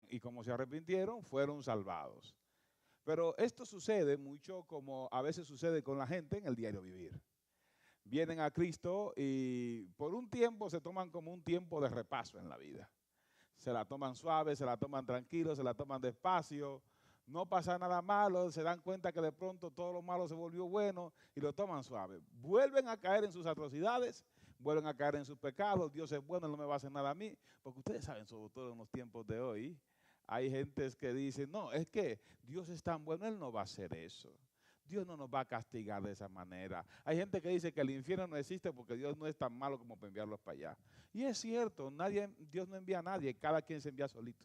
y como se arrepintieron, fueron salvados. Pero esto sucede mucho como a veces sucede con la gente en el diario vivir. Vienen a Cristo y por un tiempo se toman como un tiempo de repaso en la vida. Se la toman suave, se la toman tranquilo, se la toman despacio, no pasa nada malo, se dan cuenta que de pronto todo lo malo se volvió bueno y lo toman suave. Vuelven a caer en sus atrocidades, vuelven a caer en sus pecados. Dios es bueno, no me va a hacer nada a mí. Porque ustedes saben, sobre todo en los tiempos de hoy, hay gentes que dicen, no, es que Dios es tan bueno, Él no va a hacer eso. Dios no nos va a castigar de esa manera. Hay gente que dice que el infierno no existe porque Dios no es tan malo como para enviarlos para allá. Y es cierto, Dios no envía a nadie, cada quien se envía solito.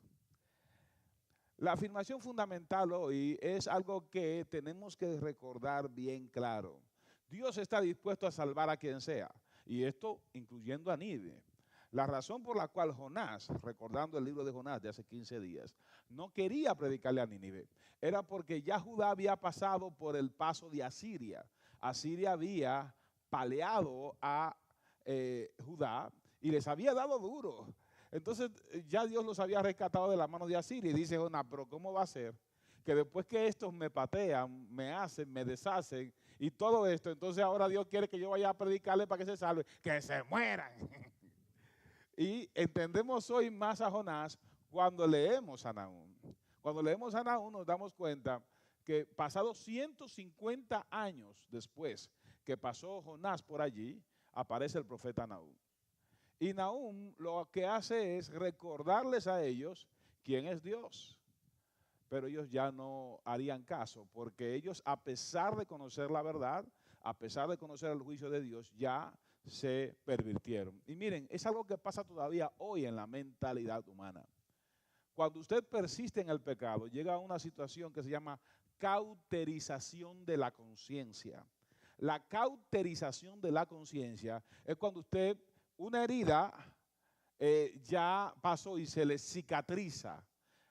La afirmación fundamental hoy es algo que tenemos que recordar bien claro. Dios está dispuesto a salvar a quien sea, y esto incluyendo a Nínive. La razón por la cual Jonás, recordando el libro de Jonás de hace 15 días, no quería predicarle a Nínive, era porque ya Judá había pasado por el paso de Asiria. Asiria había paleado a Judá y les había dado duro. Entonces ya Dios los había rescatado de la mano de Asiria y dice Jonás, pero ¿cómo va a ser que después que estos me patean, me hacen, me deshacen y todo esto, entonces ahora Dios quiere que yo vaya a predicarle para que se salve, que se mueran? Y entendemos hoy más a Jonás cuando leemos a Nahum. Cuando leemos a Nahum nos damos cuenta que pasados 150 años después que pasó Jonás por allí, aparece el profeta Nahum. Y Nahum lo que hace es recordarles a ellos quién es Dios. Pero ellos ya no harían caso, porque ellos, a pesar de conocer la verdad, a pesar de conocer el juicio de Dios, ya se pervirtieron. Y miren, es algo que pasa todavía hoy en la mentalidad humana. Cuando usted persiste en el pecado, llega a una situación que se llama cauterización de la conciencia. La cauterización de la conciencia es cuando usted, una herida ya pasó y se le cicatriza.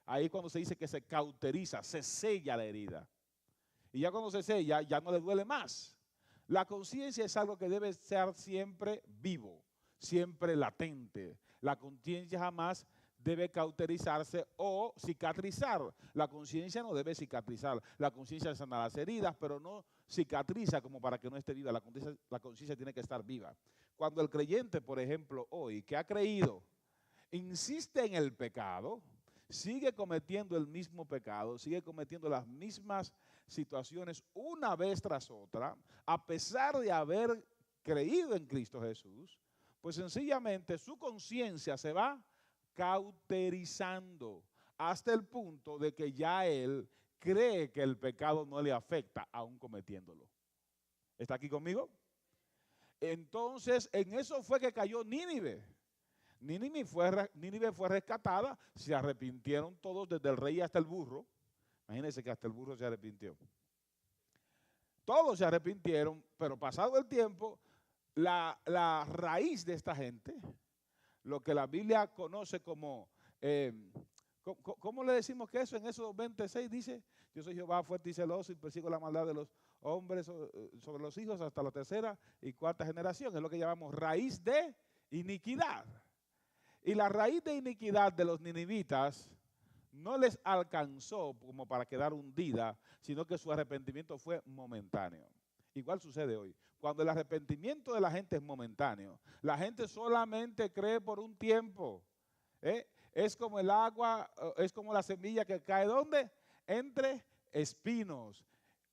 Ahí cuando se dice que se cauteriza, se sella la herida. Y ya cuando se sella, ya no le duele más. La conciencia es algo que debe ser siempre vivo, siempre latente. La conciencia jamás debe cauterizarse o cicatrizar. La conciencia no debe cicatrizar. La conciencia sana las heridas, pero no cicatriza como para que no esté viva. La conciencia tiene que estar viva. Cuando el creyente, por ejemplo, hoy, que ha creído, insiste en el pecado, sigue cometiendo el mismo pecado, sigue cometiendo las mismas situaciones una vez tras otra, a pesar de haber creído en Cristo Jesús, pues sencillamente su conciencia se va cauterizando hasta el punto de que ya él cree que el pecado no le afecta aún cometiéndolo. ¿Está aquí conmigo? Entonces, en eso fue que cayó Nínive. Nínive fue rescatada, se arrepintieron todos, desde el rey hasta el burro. Imagínense que hasta el burro se arrepintió. Todos se arrepintieron, pero pasado el tiempo, la raíz de esta gente, lo que la Biblia conoce como, ¿cómo le decimos que eso? En Éxodo 26 dice, yo soy Jehová fuerte y celoso y persigo la maldad de los hombres sobre los hijos hasta la tercera y cuarta generación. Es lo que llamamos raíz de iniquidad. Y la raíz de iniquidad de los ninivitas no les alcanzó como para quedar hundida, sino que su arrepentimiento fue momentáneo. Igual sucede hoy. Cuando el arrepentimiento de la gente es momentáneo, la gente solamente cree por un tiempo. Es como el agua, es como la semilla que cae ¿dónde? Entre espinos.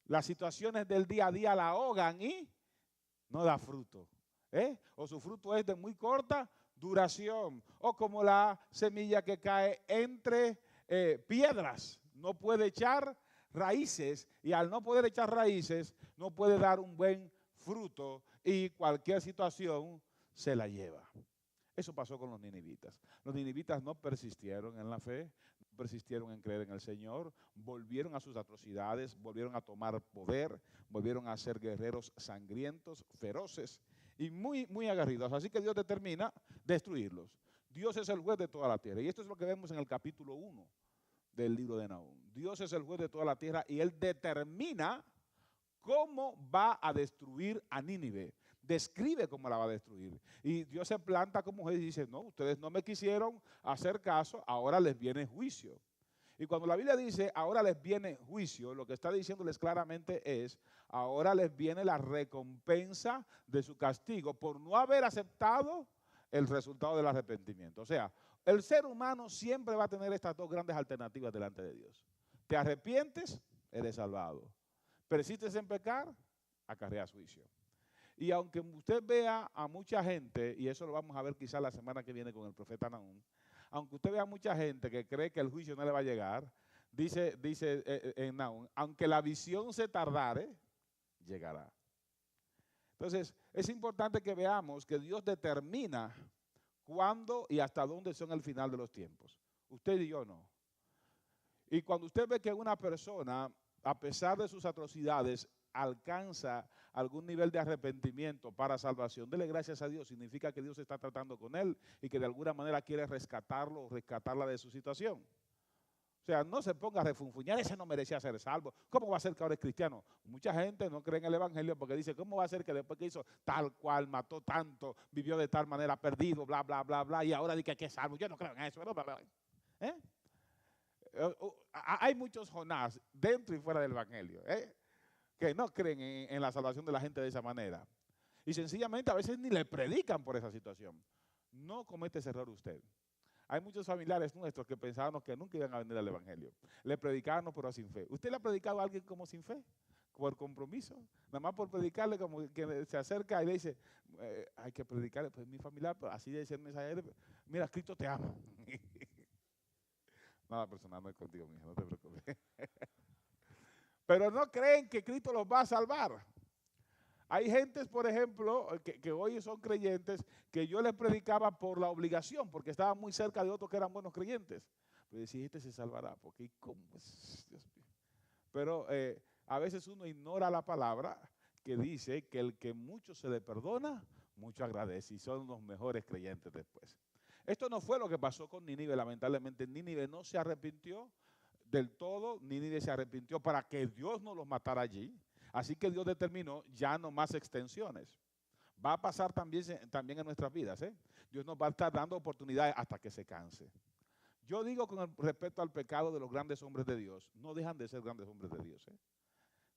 Las situaciones del día a día la ahogan y no da fruto. O su fruto es de muy corta duración. O como la semilla que cae entre piedras, no puede echar raíces, y al no poder echar raíces no puede dar un buen fruto y cualquier situación se la lleva. Eso pasó con los ninivitas. Los ninivitas no persistieron en la fe, no persistieron en creer en el Señor, volvieron a sus atrocidades, volvieron a tomar poder, volvieron a ser guerreros sangrientos, feroces y muy, muy aguerridos. Así que Dios determina destruirlos. Dios es el juez de toda la tierra. Y esto es lo que vemos en el capítulo 1 del libro de Nahum. Dios es el juez de toda la tierra y Él determina cómo va a destruir a Nínive. Describe cómo la va a destruir. Y Dios se planta como juez y dice, no, ustedes no me quisieron hacer caso, ahora les viene juicio. Y cuando la Biblia dice, ahora les viene juicio, lo que está diciéndoles claramente es, ahora les viene la recompensa de su castigo por no haber aceptado el resultado del arrepentimiento. O sea, el ser humano siempre va a tener estas dos grandes alternativas delante de Dios. Te arrepientes, eres salvado. Persistes en pecar, acarreas juicio. Y aunque usted vea a mucha gente, y eso lo vamos a ver quizás la semana que viene con el profeta Nahum, aunque usted vea a mucha gente que cree que el juicio no le va a llegar, dice en Nahum, aunque la visión se tardare, llegará. Entonces, es importante que veamos que Dios determina cuándo y hasta dónde son el final de los tiempos. Usted y yo no. Y cuando usted ve que una persona, a pesar de sus atrocidades, alcanza algún nivel de arrepentimiento para salvación, dele gracias a Dios. Significa que Dios está tratando con él y que de alguna manera quiere rescatarlo o rescatarla de su situación. O sea, no se ponga a refunfuñar, ese no merecía ser salvo. ¿Cómo va a ser que ahora es cristiano? Mucha gente no cree en el evangelio porque dice, ¿cómo va a ser que después que hizo tal cual, mató tanto, vivió de tal manera, perdido, bla, bla, bla, bla, y ahora dice que es salvo? Yo no creo en eso. ¿Eh? Hay muchos Jonás dentro y fuera del evangelio, que no creen en la salvación de la gente de esa manera. Y sencillamente a veces ni le predican por esa situación. No comete ese error usted. Hay muchos familiares nuestros que pensábamos que nunca iban a venir al evangelio. Le predicaban pero sin fe. ¿Usted le ha predicado a alguien como sin fe? Por compromiso. Nada más por predicarle como que se acerca y le dice, hay que predicarle, pues mi familiar, pues, así de ser mensaje, mira, Cristo te ama. Nada personal, no es contigo, mi hijo, no te preocupes. Pero no creen que Cristo los va a salvar. Hay gentes, por ejemplo, que hoy son creyentes, que yo les predicaba por la obligación, porque estaban muy cerca de otros que eran buenos creyentes. Pero decía, este se salvará, porque ¿cómo es? Dios mío. Pero a veces uno ignora la palabra que dice que el que mucho se le perdona, mucho agradece, y son los mejores creyentes después. Esto no fue lo que pasó con Nínive, lamentablemente. Nínive no se arrepintió del todo, Nínive se arrepintió para que Dios no los matara allí. Así que Dios determinó ya no más extensiones. Va a pasar también en nuestras vidas. Dios nos va a estar dando oportunidades hasta que se canse. Yo digo con respecto al pecado de los grandes hombres de Dios, no dejan de ser grandes hombres de Dios.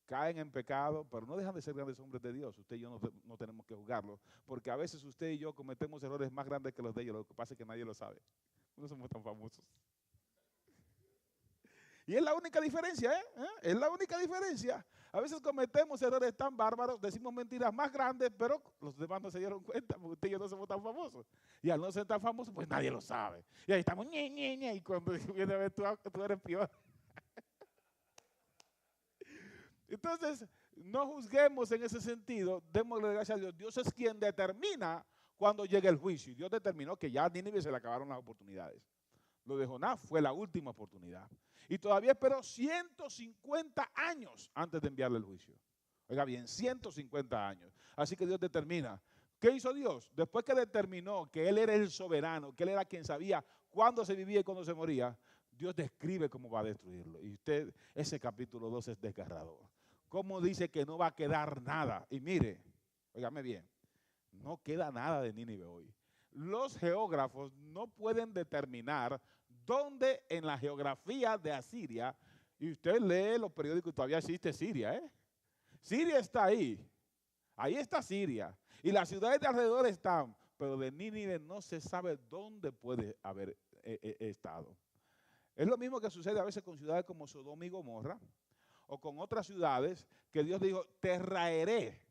Caen en pecado, pero no dejan de ser grandes hombres de Dios. Usted y yo no tenemos que juzgarlo, porque a veces usted y yo cometemos errores más grandes que los de ellos. Lo que pasa es que nadie lo sabe. No somos tan famosos. Y es la única diferencia, Es la única diferencia. A veces cometemos errores tan bárbaros, decimos mentiras más grandes, pero los demás no se dieron cuenta porque usted y yo no somos tan famosos. Y al no ser tan famosos, pues nadie lo sabe. Y ahí estamos, y cuando viene a ver, tú eres peor. Entonces, no juzguemos en ese sentido, démosle gracias a Dios. Dios es quien determina cuando llegue el juicio. Y Dios determinó que ya a Nínive se le acabaron las oportunidades. Lo de Jonás fue la última oportunidad. Y todavía esperó 150 años antes de enviarle el juicio. Oiga bien, 150 años. Así que Dios determina. ¿Qué hizo Dios? Después que determinó que Él era el soberano, que Él era quien sabía cuándo se vivía y cuándo se moría, Dios describe cómo va a destruirlo. Y ese capítulo 2 es desgarrador. Cómo dice que no va a quedar nada. Y mire, óigame bien, no queda nada de Nínive hoy. Los geógrafos no pueden determinar dónde en la geografía de Asiria, y usted lee los periódicos y todavía existe Siria, Siria está ahí está Siria, y las ciudades de alrededor están, pero de Nínive no se sabe dónde puede haber estado. Es lo mismo que sucede a veces con ciudades como Sodoma y Gomorra, o con otras ciudades que Dios dijo, te raeré.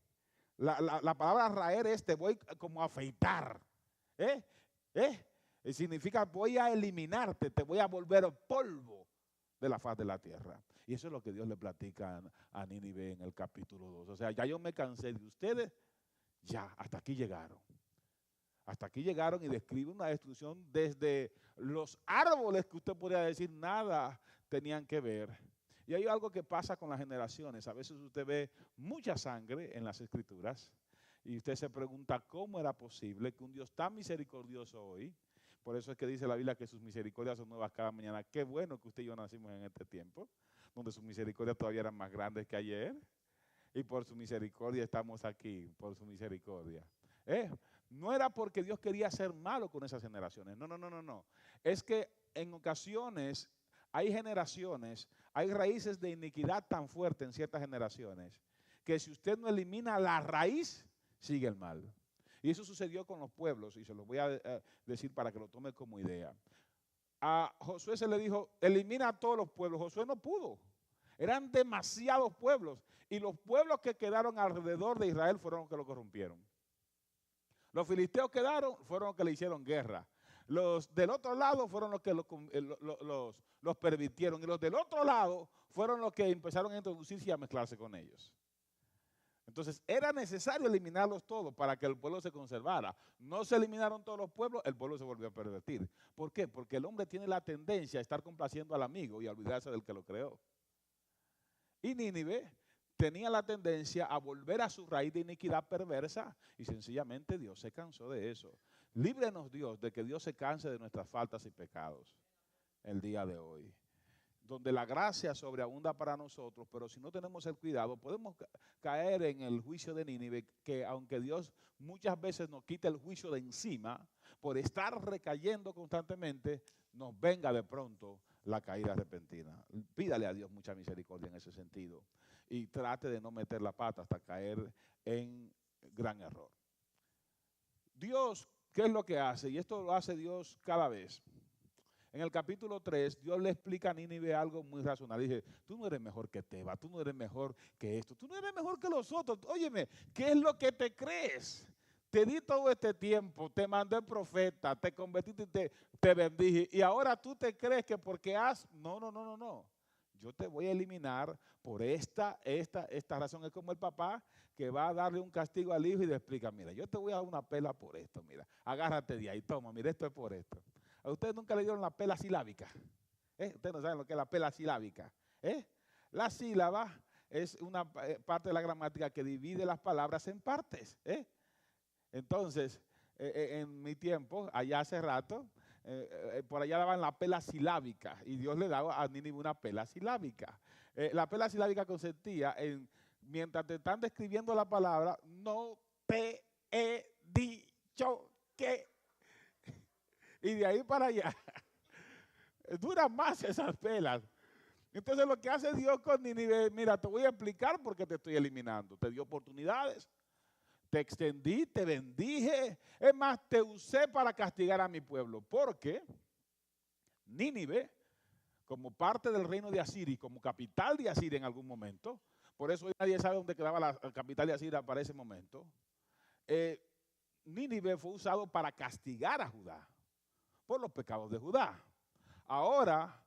La palabra raer es te voy como a afeitar. Significa voy a eliminarte, te voy a volver polvo de la faz de la tierra. Y eso es lo que Dios le platica a Nínive en el capítulo 2. O sea, ya yo me cansé de ustedes, ya, hasta aquí llegaron. Hasta aquí llegaron y describe una destrucción desde los árboles que usted podría decir nada tenían que ver. Y hay algo que pasa con las generaciones. A veces usted ve mucha sangre en las escrituras y usted se pregunta cómo era posible que un Dios tan misericordioso hoy, por eso es que dice la Biblia que sus misericordias son nuevas cada mañana. Qué bueno que usted y yo nacimos en este tiempo, donde sus misericordias todavía eran más grandes que ayer. Y por su misericordia estamos aquí, por su misericordia. No era porque Dios quería ser malo con esas generaciones. No. Es que en ocasiones hay generaciones, hay raíces de iniquidad tan fuertes en ciertas generaciones, que si usted no elimina la raíz, sigue el mal. Y eso sucedió con los pueblos, y se los voy a decir para que lo tome como idea. A Josué se le dijo, elimina a todos los pueblos. Josué no pudo. Eran demasiados pueblos. Y los pueblos que quedaron alrededor de Israel fueron los que lo corrompieron. Los filisteos quedaron, fueron los que le hicieron guerra. Los del otro lado fueron los que los permitieron. Y los del otro lado fueron los que empezaron a introducirse y a mezclarse con ellos. Entonces era necesario eliminarlos todos para que el pueblo se conservara. No se eliminaron todos los pueblos, el pueblo se volvió a pervertir. ¿Por qué? Porque el hombre tiene la tendencia a estar complaciendo al amigo y a olvidarse del que lo creó. Y Nínive tenía la tendencia a volver a su raíz de iniquidad perversa y sencillamente Dios se cansó de eso. Líbrenos Dios de que Dios se canse de nuestras faltas y pecados el día de hoy, donde la gracia sobreabunda para nosotros, pero si no tenemos el cuidado, podemos caer en el juicio de Nínive, que aunque Dios muchas veces nos quita el juicio de encima, por estar recayendo constantemente, nos venga de pronto la caída repentina. Pídale a Dios mucha misericordia en ese sentido y trate de no meter la pata hasta caer en gran error. Dios, ¿qué es lo que hace? Y esto lo hace Dios cada vez. En el capítulo 3, Dios le explica a Nínive algo muy racional. Dice, tú no eres mejor que Teba, tú no eres mejor que esto, tú no eres mejor que los otros. Óyeme, ¿qué es lo que te crees? Te di todo este tiempo, te mandé profeta, te convertiste y te bendije. Y ahora tú te crees que porque has... No. Yo te voy a eliminar por esta razón. Es como el papá que va a darle un castigo al hijo y le explica, mira, yo te voy a dar una pela por esto, mira, agárrate de ahí, toma, mira, esto es por esto. ¿A ustedes nunca le dieron la pela silábica? Ustedes no saben lo que es la pela silábica. La sílaba es una parte de la gramática que divide las palabras en partes. Entonces, en mi tiempo, allá hace rato, por allá daban la pela silábica y Dios le daba a Nínive una pela silábica. La pela silábica consistía en, mientras te están describiendo la palabra, no te he dicho que... Y de ahí para allá, duran más esas pelas. Entonces lo que hace Dios con Nínive, mira, te voy a explicar por qué te estoy eliminando. Te di oportunidades, te extendí, te bendije. Es más, te usé para castigar a mi pueblo. Porque Nínive, como parte del reino de Asiria y como capital de Asiria en algún momento, por eso hoy nadie sabe dónde quedaba la capital de Asiria para ese momento, Nínive fue usado para castigar a Judá por los pecados de Judá. Ahora,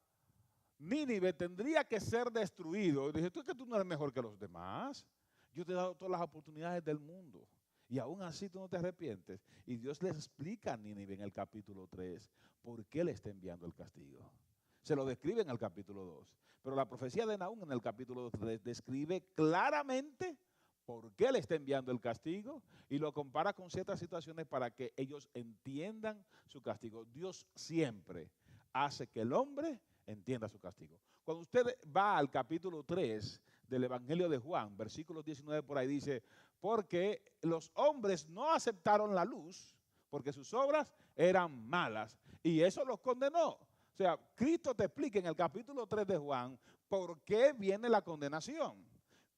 Nínive tendría que ser destruido. Y dije, tú es que tú no eres mejor que los demás. Yo te he dado todas las oportunidades del mundo. Y aún así tú no te arrepientes. Y Dios les explica a Nínive en el capítulo 3 por qué le está enviando el castigo. Se lo describe en el capítulo 2. Pero la profecía de Nahum en el capítulo 3 describe claramente por qué le está enviando el castigo y lo compara con ciertas situaciones para que ellos entiendan su castigo. Dios siempre hace que el hombre entienda su castigo. Cuando usted va al capítulo 3 del Evangelio de Juan, versículos 19 por ahí dice, porque los hombres no aceptaron la luz porque sus obras eran malas y eso los condenó. O sea, Cristo te explica en el capítulo 3 de Juan por qué viene la condenación.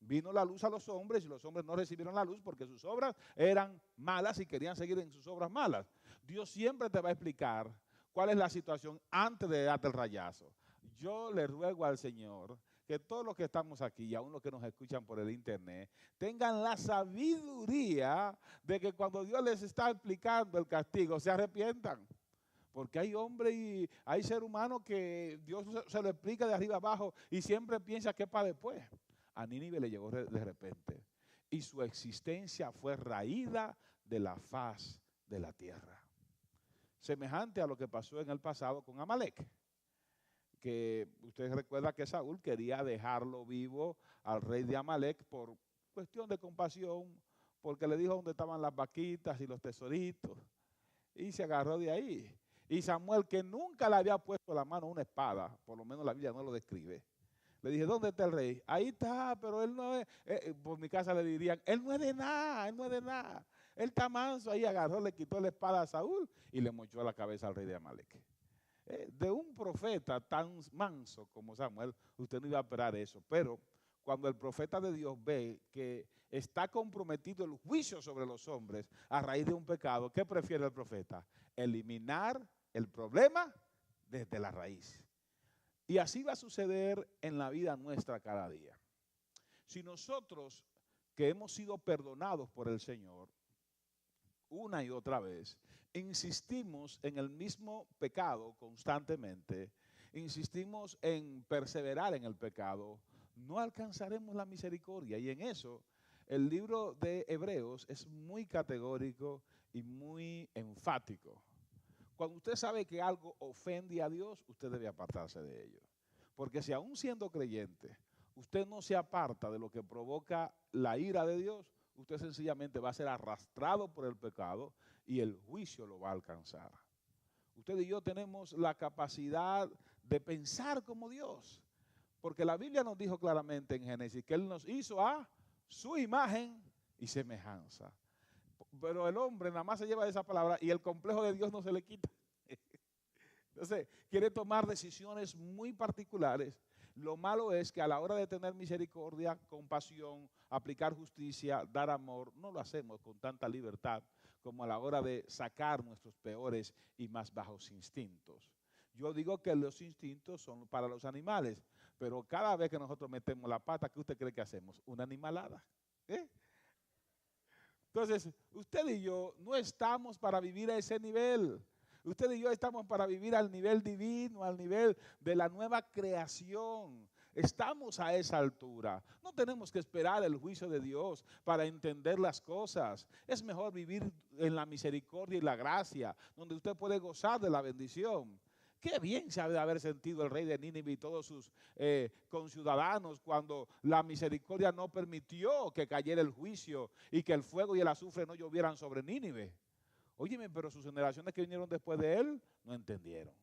Vino la luz a los hombres y los hombres no recibieron la luz porque sus obras eran malas y querían seguir en sus obras malas. Dios siempre te va a explicar cuál es la situación antes de darte el rayazo. Yo le ruego al Señor que todos los que estamos aquí y aún los que nos escuchan por el internet tengan la sabiduría de que cuando Dios les está explicando el castigo se arrepientan. Porque hay hombre y hay ser humano que Dios se lo explica de arriba abajo y siempre piensa que es para después. A Nínive le llegó de repente y su existencia fue raída de la faz de la tierra. Semejante a lo que pasó en el pasado con Amalek, que ustedes recuerdan que Saúl quería dejarlo vivo al rey de Amalek por cuestión de compasión, porque le dijo dónde estaban las vaquitas y los tesoritos, y se agarró de ahí. Y Samuel, que nunca le había puesto la mano a una espada, por lo menos la Biblia no lo describe, le dije, ¿dónde está el rey? Ahí está, pero él no es, por mi casa le dirían, él no es de nada, él no es de nada. Él está manso, ahí agarró, le quitó la espada a Saúl y le mochó la cabeza al rey de Amalek. De un profeta tan manso como Samuel, usted no iba a esperar eso. Pero cuando el profeta de Dios ve que está comprometido el juicio sobre los hombres a raíz de un pecado, ¿qué prefiere el profeta? Eliminar el problema desde la raíz. Y así va a suceder en la vida nuestra cada día. Si nosotros que hemos sido perdonados por el Señor una y otra vez, insistimos en el mismo pecado constantemente, insistimos en perseverar en el pecado, no alcanzaremos la misericordia. Y en eso el libro de Hebreos es muy categórico y muy enfático. Cuando usted sabe que algo ofende a Dios, usted debe apartarse de ello. Porque si aún siendo creyente, usted no se aparta de lo que provoca la ira de Dios, usted sencillamente va a ser arrastrado por el pecado y el juicio lo va a alcanzar. Usted y yo tenemos la capacidad de pensar como Dios. Porque la Biblia nos dijo claramente en Génesis que Él nos hizo a su imagen y semejanza. Pero el hombre nada más se lleva de esa palabra y el complejo de Dios no se le quita. Entonces, quiere tomar decisiones muy particulares. Lo malo es que a la hora de tener misericordia, compasión, aplicar justicia, dar amor, no lo hacemos con tanta libertad como a la hora de sacar nuestros peores y más bajos instintos. Yo digo que los instintos son para los animales, pero cada vez que nosotros metemos la pata, ¿qué usted cree que hacemos? Una animalada. ¿Eh? Entonces, usted y yo no estamos para vivir a ese nivel. Usted y yo estamos para vivir al nivel divino, al nivel de la nueva creación. Estamos a esa altura. No tenemos que esperar el juicio de Dios para entender las cosas. Es mejor vivir en la misericordia y la gracia, donde usted puede gozar de la bendición. Qué bien se ha de haber sentido el rey de Nínive y todos sus conciudadanos cuando la misericordia no permitió que cayera el juicio y que el fuego y el azufre no llovieran sobre Nínive. Óyeme, pero sus generaciones que vinieron después de él no entendieron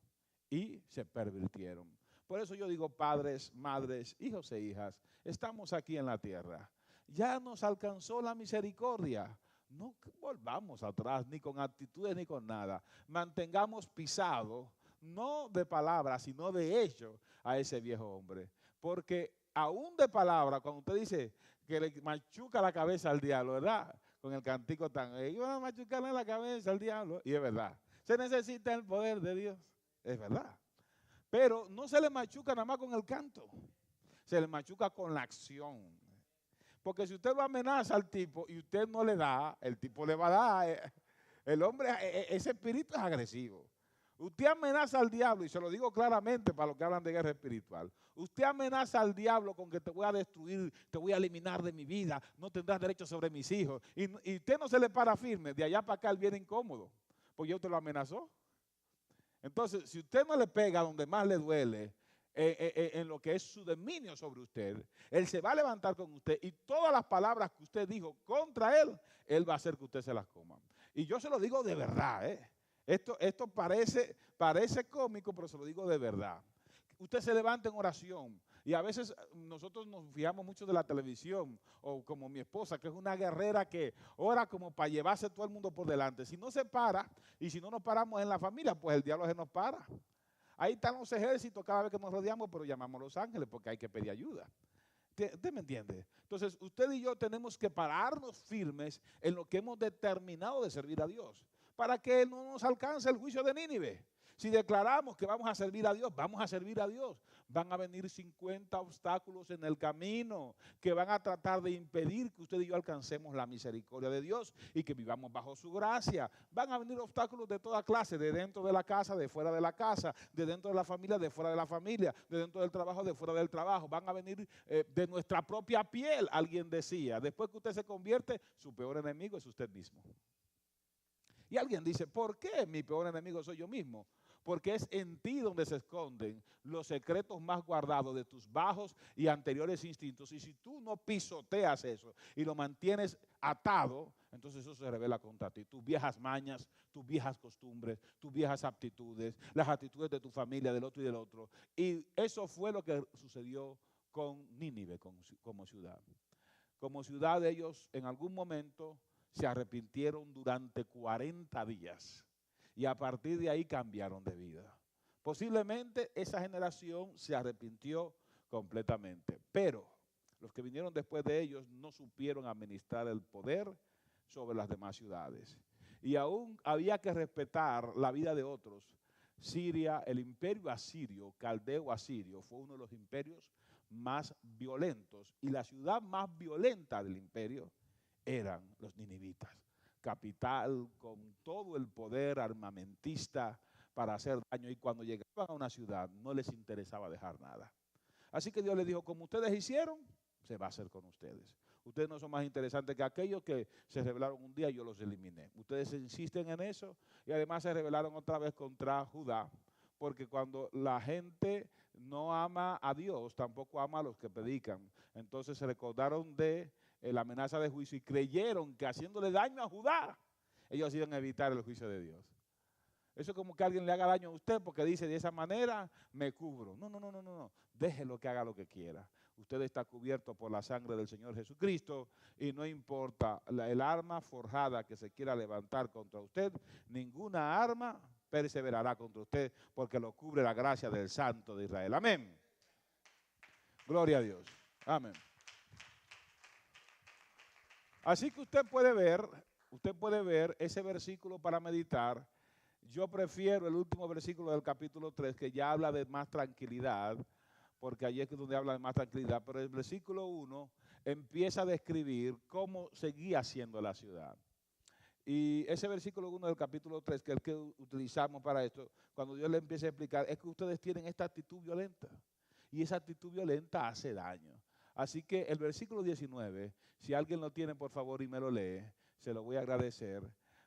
y se pervirtieron. Por eso yo digo, padres, madres, hijos e hijas, estamos aquí en la tierra. Ya nos alcanzó la misericordia. No volvamos atrás, ni con actitudes ni con nada. Mantengamos pisado, no de palabra, sino de hecho, a ese viejo hombre. Porque aún de palabra, cuando usted dice que le machuca la cabeza al diablo, ¿verdad? Con el cantico tan, iban a machucarle la cabeza al diablo, y es verdad. Se necesita el poder de Dios, es verdad. Pero no se le machuca nada más con el canto, se le machuca con la acción. Porque si usted lo amenaza al tipo y usted no le da, el tipo le va a dar. El hombre, ese espíritu es agresivo. Usted amenaza al diablo, y se lo digo claramente para los que hablan de guerra espiritual. Usted amenaza al diablo con que te voy a destruir, te voy a eliminar de mi vida, no tendrás derecho sobre mis hijos. Y usted no se le para firme, de allá para acá él viene incómodo, porque ya usted lo amenazó. Entonces, si usted no le pega donde más le duele, en lo que es su dominio sobre usted, él se va a levantar con usted y todas las palabras que usted dijo contra él, él va a hacer que usted se las coma. Y yo se lo digo de verdad, ¿eh? Esto parece cómico, pero se lo digo de verdad. Usted se levanta en oración y a veces nosotros nos fiamos mucho de la televisión, o como mi esposa, que es una guerrera que ora como para llevarse todo el mundo por delante. Si no se para y si no nos paramos en la familia, pues el diablo se nos para. Ahí están los ejércitos cada vez que nos rodeamos, pero llamamos a los ángeles porque hay que pedir ayuda. ¿Usted me entiende? Entonces, usted y yo tenemos que pararnos firmes en lo que hemos determinado de servir a Dios, para que no nos alcance el juicio de Nínive. Si declaramos que vamos a servir a Dios, vamos a servir a Dios. Van a venir 50 obstáculos en el camino que van a tratar de impedir que usted y yo alcancemos la misericordia de Dios y que vivamos bajo su gracia. Van a venir obstáculos de toda clase, de dentro de la casa, de fuera de la casa, de dentro de la familia, de fuera de la familia, de dentro del trabajo, de fuera del trabajo. Van a venir de nuestra propia piel, alguien decía. Después que usted se convierte, su peor enemigo es usted mismo. Y alguien dice, ¿por qué mi peor enemigo soy yo mismo? Porque es en ti donde se esconden los secretos más guardados de tus bajos y anteriores instintos. Y si tú no pisoteas eso y lo mantienes atado, entonces eso se revela contra ti. Tus viejas mañas, tus viejas costumbres, tus viejas aptitudes, las actitudes de tu familia, del otro y del otro. Y eso fue lo que sucedió con Nínive como ciudad. Como ciudad ellos en algún momento se arrepintieron durante 40 días. Y a partir de ahí cambiaron de vida. Posiblemente esa generación se arrepintió completamente, pero los que vinieron después de ellos no supieron administrar el poder sobre las demás ciudades. Y aún había que respetar la vida de otros. Siria, el imperio asirio, caldeo asirio, fue uno de los imperios más violentos, y la ciudad más violenta del imperio eran los ninivitas, capital con todo el poder armamentista para hacer daño, y cuando llegaban a una ciudad no les interesaba dejar nada. Así que Dios les dijo, como ustedes hicieron, se va a hacer con ustedes. Ustedes no son más interesantes que aquellos que se rebelaron un día y yo los eliminé. Ustedes insisten en eso, y además se rebelaron otra vez contra Judá, porque cuando la gente no ama a Dios, tampoco ama a los que predican. Entonces se recordaron de la amenaza de juicio y creyeron que haciéndole daño a Judá, ellos iban a evitar el juicio de Dios. Eso es como que alguien le haga daño a usted porque dice, de esa manera me cubro. No, no, no, no, no. Déjelo que haga lo que quiera. Usted está cubierto por la sangre del Señor Jesucristo, y no importa el arma forjada que se quiera levantar contra usted, ninguna arma perseverará contra usted, porque lo cubre la gracia del Santo de Israel. Amén. Gloria a Dios. Amén. Así que usted puede ver ese versículo para meditar. Yo prefiero el último versículo del capítulo 3, que ya habla de más tranquilidad, porque allí es donde habla de más tranquilidad, pero el versículo 1 empieza a describir cómo seguía siendo la ciudad. Y ese versículo 1 del capítulo 3, que es el que utilizamos para esto, cuando Dios le empieza a explicar, es que ustedes tienen esta actitud violenta, y esa actitud violenta hace daño. Así que el versículo 19, si alguien lo tiene, por favor, y me lo lee, se lo voy a agradecer,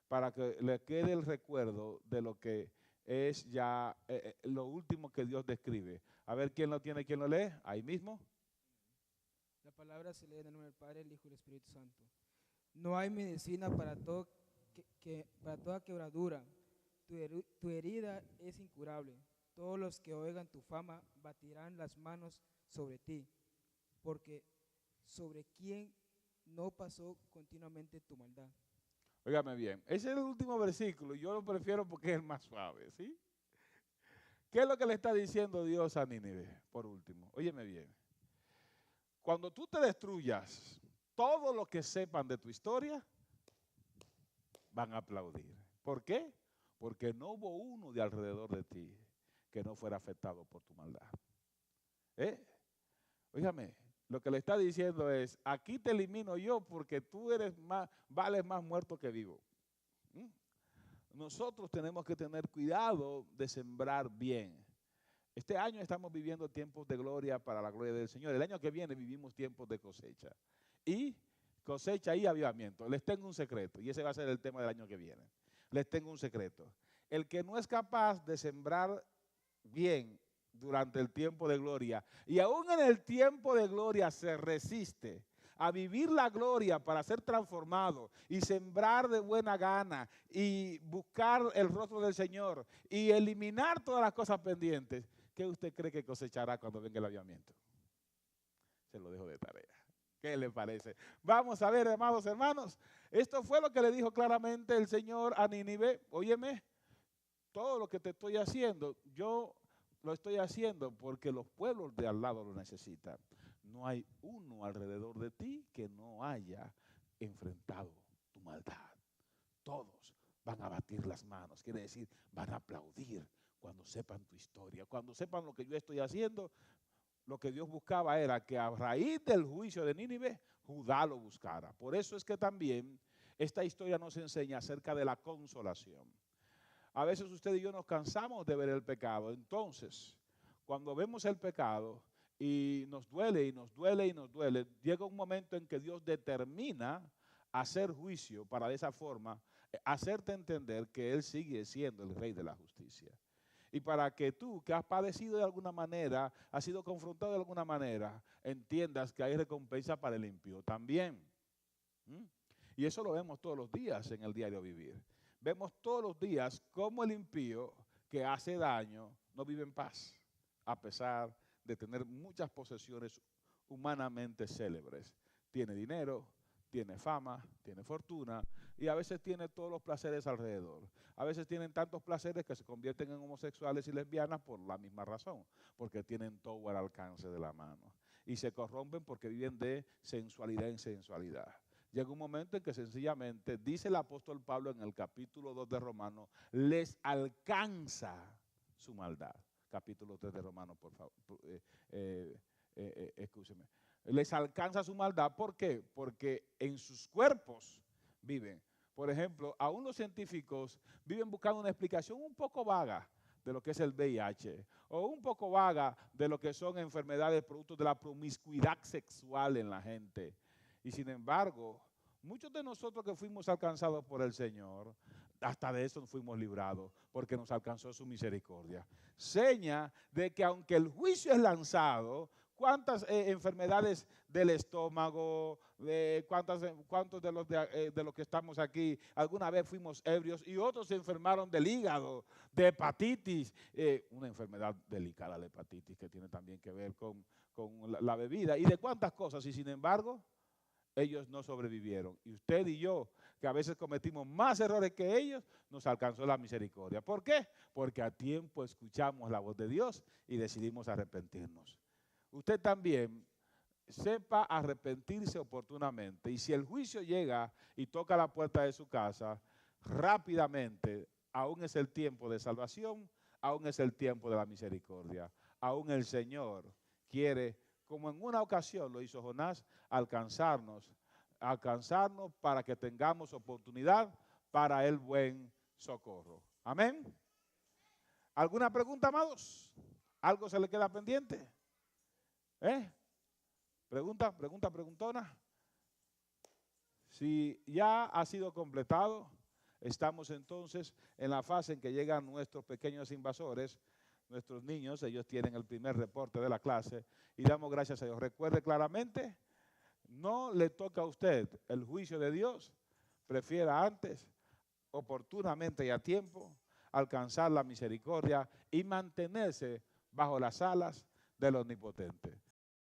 para que le quede el recuerdo de lo que es ya lo último que Dios describe. A ver, ¿quién lo tiene? ¿Quién lo lee? Ahí mismo. La palabra se lee en el nombre del Padre, el Hijo y el Espíritu Santo. No hay medicina para para toda quebradura. Tu herida es incurable. Todos los que oigan tu fama batirán las manos sobre ti, porque sobre quién no pasó continuamente tu maldad. Óigame bien, ese es el último versículo, y yo lo prefiero porque es el más suave, ¿sí? ¿Qué es lo que le está diciendo Dios a Nínive? Por último, óyeme bien. Cuando tú te destruyas, todo lo que sepan de tu historia van a aplaudir. ¿Por qué? Porque no hubo uno de alrededor de ti que no fuera afectado por tu maldad. Óigame, lo que le está diciendo es, aquí te elimino yo porque tú vales más muerto que vivo. Nosotros tenemos que tener cuidado de sembrar bien. Este año estamos viviendo tiempos de gloria para la gloria del Señor. El año que viene vivimos tiempos de cosecha. Y cosecha y avivamiento. Les tengo un secreto, y ese va a ser el tema del año que viene. Les tengo un secreto. El que no es capaz de sembrar bien durante el tiempo de gloria, y aún en el tiempo de gloria se resiste a vivir la gloria para ser transformado y sembrar de buena gana y buscar el rostro del Señor y eliminar todas las cosas pendientes, ¿qué usted cree que cosechará cuando venga el avivamiento? Se lo dejo de tarea. ¿Qué le parece? Vamos a ver, amados hermanos, esto fue lo que le dijo claramente el Señor a Nínive. Óyeme, todo lo que te estoy haciendo, yo lo estoy haciendo porque los pueblos de al lado lo necesitan. No hay uno alrededor de ti que no haya enfrentado tu maldad. Todos van a batir las manos, quiere decir, van a aplaudir cuando sepan tu historia, cuando sepan lo que yo estoy haciendo. Lo que Dios buscaba era que a raíz del juicio de Nínive, Judá lo buscara. Por eso es que también esta historia nos enseña acerca de la consolación. A veces usted y yo nos cansamos de ver el pecado. Entonces, cuando vemos el pecado y nos duele y nos duele y nos duele, llega un momento en que Dios determina hacer juicio para de esa forma hacerte entender que Él sigue siendo el Rey de la justicia. Y para que tú, que has padecido de alguna manera, has sido confrontado de alguna manera, entiendas que hay recompensa para el impío también. Y eso lo vemos todos los días en el diario vivir. Vemos todos los días cómo el impío que hace daño no vive en paz, a pesar de tener muchas posesiones humanamente célebres. Tiene dinero, tiene fama, tiene fortuna, y a veces tiene todos los placeres alrededor. A veces tienen tantos placeres que se convierten en homosexuales y lesbianas por la misma razón, porque tienen todo al alcance de la mano. Y se corrompen porque viven de sensualidad en sensualidad. Llega un momento en que sencillamente, dice el apóstol Pablo en el capítulo 2 de Romanos, les alcanza su maldad. Capítulo 3 de Romanos, por favor, escúcheme. Les alcanza su maldad, ¿por qué? Porque en sus cuerpos viven. Por ejemplo, aún los científicos viven buscando una explicación un poco vaga de lo que es el VIH, o un poco vaga de lo que son enfermedades producto de la promiscuidad sexual en la gente. Y sin embargo, muchos de nosotros que fuimos alcanzados por el Señor, hasta de eso fuimos librados, porque nos alcanzó su misericordia. Seña de que aunque el juicio es lanzado, ¿cuántas enfermedades del estómago, cuántos de los que estamos aquí alguna vez fuimos ebrios y otros se enfermaron del hígado, de hepatitis, una enfermedad delicada la hepatitis que tiene también que ver con la bebida y de cuántas cosas, y sin embargo ellos no sobrevivieron? Y usted y yo, que a veces cometimos más errores que ellos, nos alcanzó la misericordia. ¿Por qué? Porque a tiempo escuchamos la voz de Dios y decidimos arrepentirnos. Usted también sepa arrepentirse oportunamente, y si el juicio llega y toca la puerta de su casa, rápidamente, aún es el tiempo de salvación, aún es el tiempo de la misericordia. Aún el Señor quiere, como en una ocasión lo hizo Jonás, alcanzarnos para que tengamos oportunidad para el buen socorro. Amén. ¿Alguna pregunta, amados? ¿Algo se le queda pendiente? Preguntona. Si ya ha sido completado, estamos entonces en la fase en que llegan nuestros pequeños invasores, nuestros niños. Ellos tienen el primer reporte de la clase y damos gracias a Dios. Recuerde claramente, no le toca a usted el juicio de Dios. Prefiera antes, oportunamente y a tiempo, alcanzar la misericordia y mantenerse bajo las alas del Omnipotente.